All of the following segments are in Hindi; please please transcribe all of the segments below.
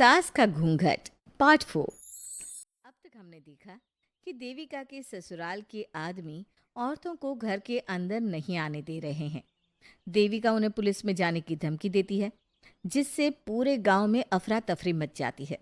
सास का घूंघट पार्ट 4। अब तक हमने देखा कि देविका के ससुराल के आदमी औरतों को घर के अंदर नहीं आने दे रहे हैं। देविका उन्हें पुलिस में जाने की धमकी देती है, जिससे पूरे गांव में अफरा तफरी मच जाती है।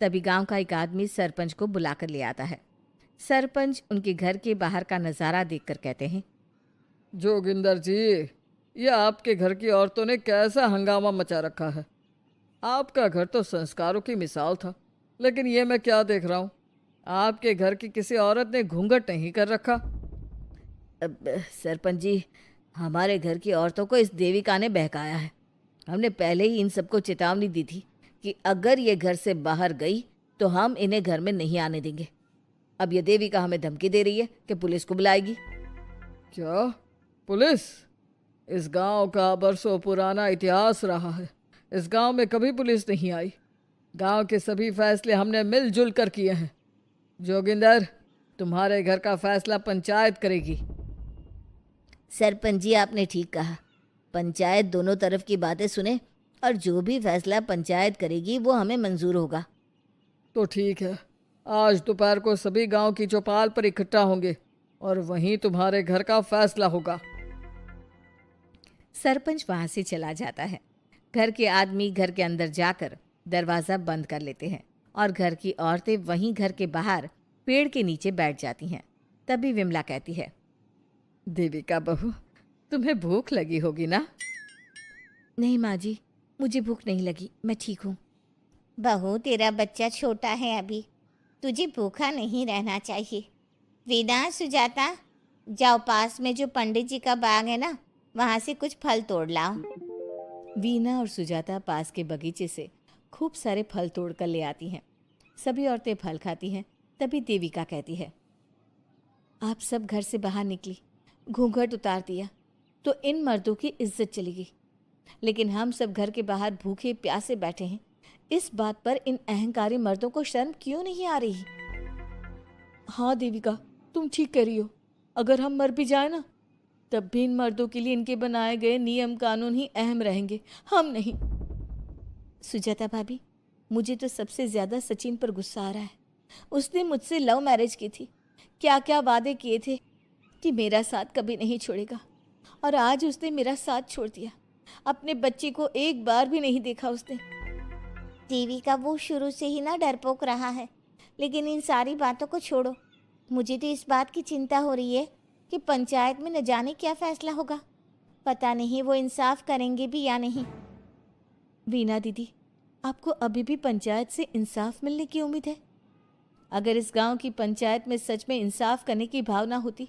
तभी गांव का एक आदमी सरपंच को बुलाकर ले आता है। सरपंच उनके घर के बाहर का नज़ारा देखकर कहते हैं, जोगिंदर जी, ये आपके घर की औरतों ने कैसा हंगामा मचा रखा है। आपका घर तो संस्कारों की मिसाल था, लेकिन ये मैं क्या देख रहा हूँ। आपके घर की किसी औरत ने घूंघट नहीं कर रखा। सरपंच जी, हमारे घर की औरतों को इस देविका ने बहकाया है। हमने पहले ही इन सबको चेतावनी दी थी कि अगर ये घर से बाहर गई तो हम इन्हें घर में नहीं आने देंगे। अब ये देविका हमें धमकी दे रही है कि पुलिस को बुलाएगी। क्या पुलिस? इस गांव का बरसों पुराना इतिहास रहा है। इस गांव में कभी पुलिस नहीं आई। गांव के सभी फैसले हमने मिलजुल कर किए हैं। जोगिंदर, तुम्हारे घर का फैसला पंचायत करेगी। सरपंच जी, आपने ठीक कहा। पंचायत दोनों तरफ की बातें सुने और जो भी फैसला पंचायत करेगी वो हमें मंजूर होगा। तो ठीक है, आज दोपहर को सभी गांव की चौपाल पर इकट्ठा होंगे और वहीं तुम्हारे घर का फैसला होगा। सरपंच वहां से चला जाता है। घर के आदमी घर के अंदर जाकर दरवाज़ा बंद कर लेते हैं और घर की औरतें वहीं घर के बाहर पेड़ के नीचे बैठ जाती हैं। तभी विमला कहती है, देविका बहू, तुम्हें भूख लगी होगी ना? नहीं माँ जी, मुझे भूख नहीं लगी, मैं ठीक हूँ। बहू, तेरा बच्चा छोटा है अभी, तुझे भूखा नहीं रहना चाहिए। वीना, सुजाता, जाओ पास में जो पंडित जी का बाग है ना, वहाँ से कुछ फल तोड़ लाओ। वीना और सुजाता पास के बगीचे से खूब सारे फल तोड़ कर ले आती हैं। सभी औरतें फल खाती हैं। तभी देविका कहती है, आप सब घर से बाहर निकली, घूंघट उतार दिया तो इन मर्दों की इज्जत चलेगी, लेकिन हम सब घर के बाहर भूखे प्यासे बैठे हैं। इस बात पर इन अहंकारी मर्दों को शर्म क्यों नहीं आ रही? हाँ देविका, तुम ठीक कह रही हो। अगर हम मर भी जाए ना, तब भी इन मर्दों के लिए इनके बनाए गए नियम कानून ही अहम रहेंगे, हम नहीं। सुजाता भाभी, मुझे तो सबसे ज़्यादा सचिन पर गुस्सा आ रहा है। उसने मुझसे लव मैरिज की थी, क्या क्या वादे किए थे कि मेरा साथ कभी नहीं छोड़ेगा, और आज उसने मेरा साथ छोड़ दिया। अपने बच्चे को एक बार भी नहीं देखा उसने। देविका, वो शुरू से ही ना डरपोक रहा है, लेकिन इन सारी बातों को छोड़ो। मुझे तो इस बात की चिंता हो रही है कि पंचायत में न जाने क्या फैसला होगा। पता नहीं वो इंसाफ करेंगे भी या नहीं। वीना दीदी, आपको अभी भी पंचायत से इंसाफ मिलने की उम्मीद है? अगर इस गांव की पंचायत में सच में इंसाफ करने की भावना होती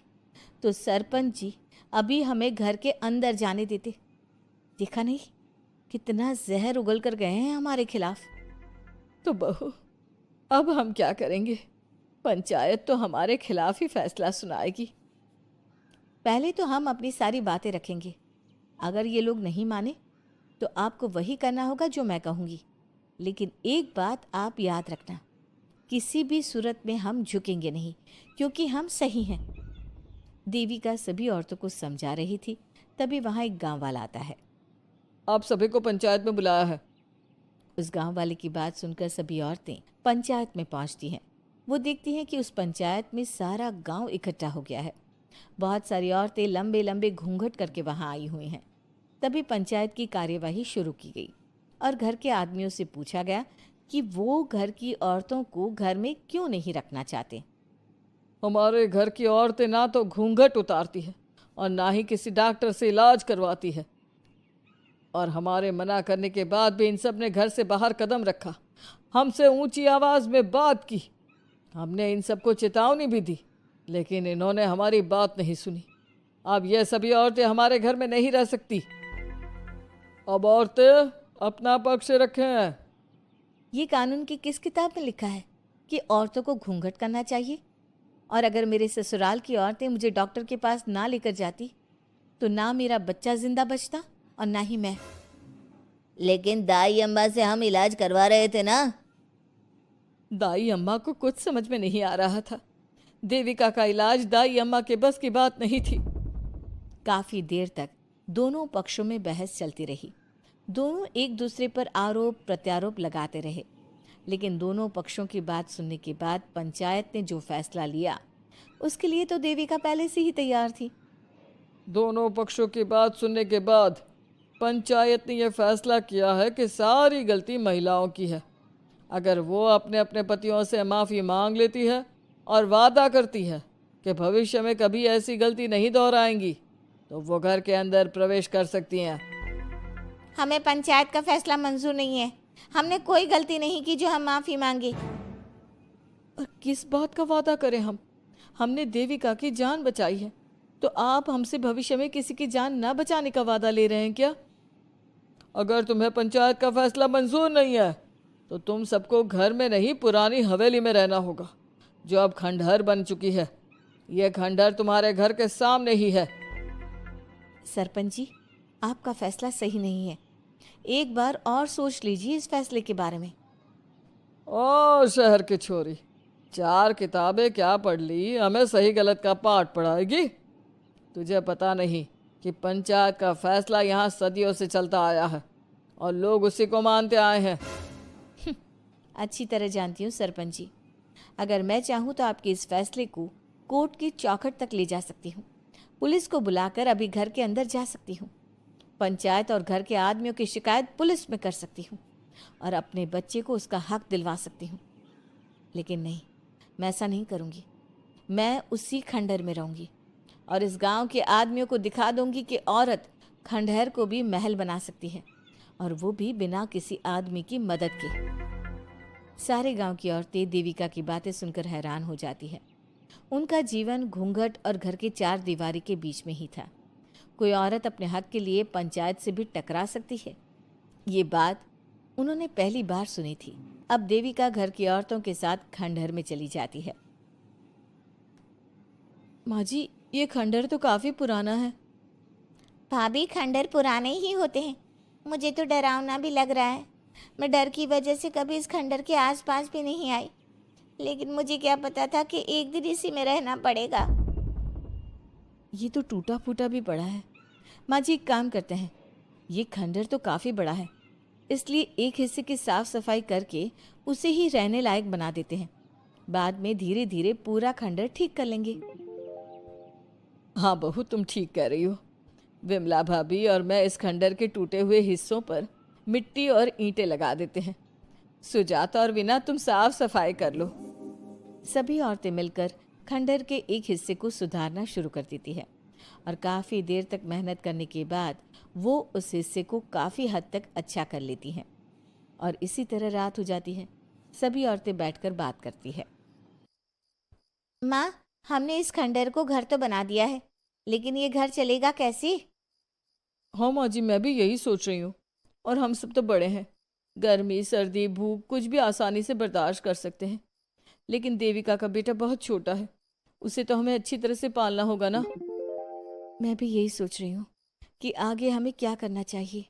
तो सरपंच जी अभी हमें घर के अंदर जाने देते। देखा नहीं कितना जहर उगल कर गए हैं हमारे खिलाफ। तो बहू, अब हम क्या करेंगे? पंचायत तो हमारे खिलाफ ही फैसला सुनाएगी। पहले तो हम अपनी सारी बातें रखेंगे। अगर ये लोग नहीं माने तो आपको वही करना होगा जो मैं कहूँगी। लेकिन एक बात आप याद रखना, किसी भी सूरत में हम झुकेंगे नहीं, क्योंकि हम सही हैं। देविका सभी औरतों को समझा रही थी। तभी वहाँ एक गांव वाला आता है। आप सभी को पंचायत में बुलाया है। उस गांव वाले की बात सुनकर सभी औरतें पंचायत में पहुंचती हैं। वो देखती हैं कि उस पंचायत में सारा गांव इकट्ठा हो गया है। बहुत सारी औरतें लंबे लंबे घूंघट करके वहां आई हुई हैं। तभी पंचायत की कार्यवाही शुरू की गई और घर के आदमियों से पूछा गया कि वो घर की औरतों को घर में क्यों नहीं रखना चाहते। हमारे घर की औरतें ना तो घूंघट उतारती है और ना ही किसी डॉक्टर से इलाज करवाती है, और हमारे मना करने के बाद भी इन सब ने घर से बाहर कदम रखा, हमसे ऊंची आवाज़ में बात की। हमने इन सबको चेतावनी भी दी, लेकिन इन्होंने हमारी बात नहीं सुनी। अब ये सभी औरतें हमारे घर में नहीं रह सकती। अब औरतें अपना पक्ष रखें। ये कानून की किस किताब में लिखा है कि औरतों को घूंघट करना चाहिए? और अगर मेरे ससुराल की औरतें मुझे डॉक्टर के पास ना लेकर जाती तो ना मेरा बच्चा जिंदा बचता और ना ही मैं। लेकिन दाई अम्मा से हम इलाज करवा रहे थे ना। दाई अम्मा को कुछ समझ में नहीं आ रहा था। देविका का इलाज दाई अम्मा के बस की बात नहीं थी। काफी देर तक दोनों पक्षों में बहस चलती रही। दोनों एक दूसरे पर आरोप प्रत्यारोप लगाते रहे। लेकिन दोनों पक्षों की बात सुनने के बाद पंचायत ने जो फैसला लिया उसके लिए तो देविका पहले से ही तैयार थी। दोनों पक्षों की बात सुनने के बाद पंचायत ने यह फैसला किया है कि सारी गलती महिलाओं की है। अगर वो अपने अपने पतियों से माफ़ी मांग लेती है और वादा करती है कि भविष्य में कभी ऐसी गलती नहीं दोहराएंगी, तो वो घर के अंदर प्रवेश कर सकती हैं। हमें पंचायत का फैसला मंजूर नहीं है। हमने कोई गलती नहीं की जो हम माफ़ी मांगे। और किस बात का वादा करें हम? हमने देविका की जान बचाई है, तो आप हमसे भविष्य में किसी की जान ना बचाने का वादा ले रहे हैं क्या? अगर तुम्हें पंचायत का फैसला मंजूर नहीं है तो तुम सबको घर में नहीं पुरानी हवेली में रहना होगा, जो अब खंडहर बन चुकी है। यह खंडहर तुम्हारे घर के सामने ही है। सरपंच जी, आपका फैसला सही नहीं है। एक बार और सोच लीजिए इस फैसले के बारे में। ओ शहर की छोरी, 4 किताबें क्या पढ़ ली, हमें सही गलत का पाठ पढ़ाएगी? तुझे पता नहीं कि पंचायत का फैसला यहाँ सदियों से चलता आया है और लोग उसी को मानते आए हैं। अच्छी तरह जानती हूँ सरपंच जी। अगर मैं चाहूँ तो आपके इस फैसले को कोर्ट की चौखट तक ले जा सकती हूँ। पुलिस को बुलाकर अभी घर के अंदर जा सकती हूँ। पंचायत और घर के आदमियों की शिकायत पुलिस में कर सकती हूँ और अपने बच्चे को उसका हक दिलवा सकती हूँ। लेकिन नहीं, मैं ऐसा नहीं करूँगी। मैं उसी खंडहर में रहूँगी और इस गांव के आदमियों को दिखा दूंगी कि औरत खंडहर को भी महल बना सकती है, और वो भी बिना किसी आदमी की मदद के। सारे गांव की औरतें देविका की बातें सुनकर हैरान हो जाती है। उनका जीवन घूंघट और घर के 4 दीवारी के बीच में ही था। कोई औरत अपने हक के लिए पंचायत से भी टकरा सकती है, ये बात उन्होंने पहली बार सुनी थी। अब देविका घर की औरतों के साथ खंडहर में चली जाती है। माँ जी, ये खंडहर तो काफ़ी पुराना है। भाभी, खंडहर पुराने ही होते हैं। मुझे तो डरावना भी लग रहा है। मैं डर की वजह से कभी इस खंडहर के आसपास भी नहीं आई, लेकिन मुझे क्या पता था कि एक दिन इसी में रहना पड़ेगा। ये तो टूटा फूटा भी पड़ा है। माँ जी, एक काम करते हैं, ये खंडहर तो काफ़ी बड़ा है, इसलिए एक हिस्से की साफ सफाई करके उसे ही रहने लायक बना देते हैं। बाद में धीरे धीरे पूरा खंडहर ठीक कर लेंगे। हाँ बहू, तुम ठीक कह रही हो। विमला भाभी और मैं इस खंडहर के टूटे हुए हिस्सों पर मिट्टी और ईंटें लगा देते हैं। सुजाता और वीना, तुम साफ सफाई कर लो। सभी औरतें मिलकर खंडहर के एक हिस्से को सुधारना शुरू कर देती है और काफ़ी देर तक मेहनत करने के बाद वो उस हिस्से को काफ़ी हद तक अच्छा कर लेती हैं। और इसी तरह रात हो जाती है। सभी औरतें बैठकर बात करती है। माँ, हमने इस खंडहर को घर तो बना दिया है, लेकिन ये घर चलेगा कैसे? हाँ माँ जी, मैं भी यही सोच रही हूँ। और हम सब तो बड़े हैं, गर्मी सर्दी भूख कुछ भी आसानी से बर्दाश्त कर सकते हैं। लेकिन देविका का बेटा बहुत छोटा है, उसे तो हमें अच्छी तरह से पालना होगा ना। मैं भी यही सोच रही हूँ कि आगे हमें क्या करना चाहिए।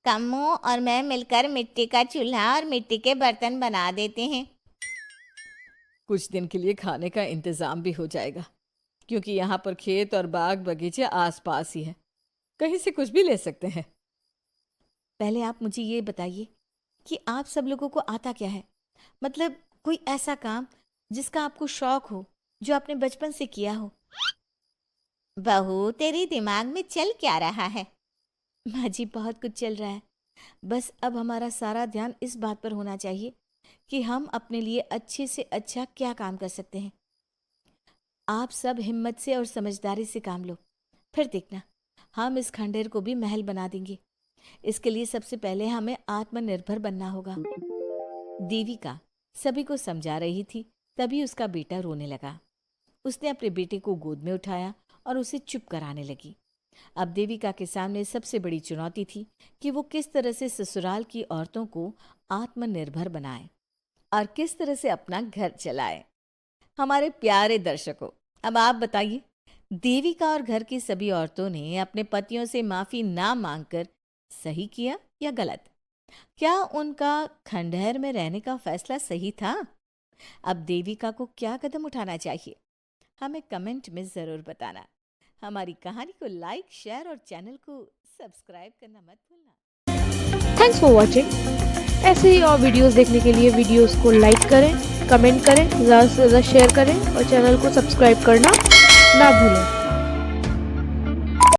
कम्मू और मैं मिलकर मिट्टी का चूल्हा और मिट्टी के बर्तन बना देते हैं। कुछ दिन के लिए खाने का इंतज़ाम भी हो जाएगा, क्योंकि यहाँ पर खेत और बाग बगीचे आसपास ही हैं, कहीं से कुछ भी ले सकते हैं। पहले आप मुझे ये बताइए कि आप सब लोगों को आता क्या है? मतलब कोई ऐसा काम जिसका आपको शौक हो, जो आपने बचपन से किया हो। बहू, तेरे दिमाग में चल क्या रहा है? माँ जी, बहुत कुछ चल रहा है। बस अब हमारा सारा ध्यान इस बात पर होना चाहिए कि हम अपने लिए अच्छे से अच्छा क्या काम कर सकते हैं। आप सब हिम्मत से और समझदारी से काम लो, फिर देखना हम इस खंडहर को भी महल बना देंगे। इसके लिए सबसे पहले हमें आत्मनिर्भर बनना होगा। देविका सभी को समझा रही थी, तभी उसका बेटा रोने लगा। उसने अपने बेटे को गोद में उठाया और उसे चुप कराने लगी। अब देविका के सामने सबसे बड़ी चुनौती थी कि वो किस तरह से ससुराल की औरतों को आत्मनिर्भर बनाए और किस तरह से अपना घर चलाए। हमारे प्यारे दर्शकों, अब आप बताइए, देविका और घर की सभी औरतों ने अपने पतियों से माफी ना मांगकर सही किया या गलत? क्या उनका खंडहर में रहने का फैसला सही था? अब देविका को क्या कदम उठाना चाहिए, हमें कमेंट में ज़रूर बताना। हमारी कहानी को लाइक, शेयर और चैनल को सब्सक्राइब करना मत भूलना। Thanks for watching. ऐसे ही और वीडियोस देखने के लिए वीडियोस को लाइक करें, कमेंट करें, ज़्यादा से ज़्यादा शेयर करें और चैनल को सब्सक्राइब करना ना भूलें।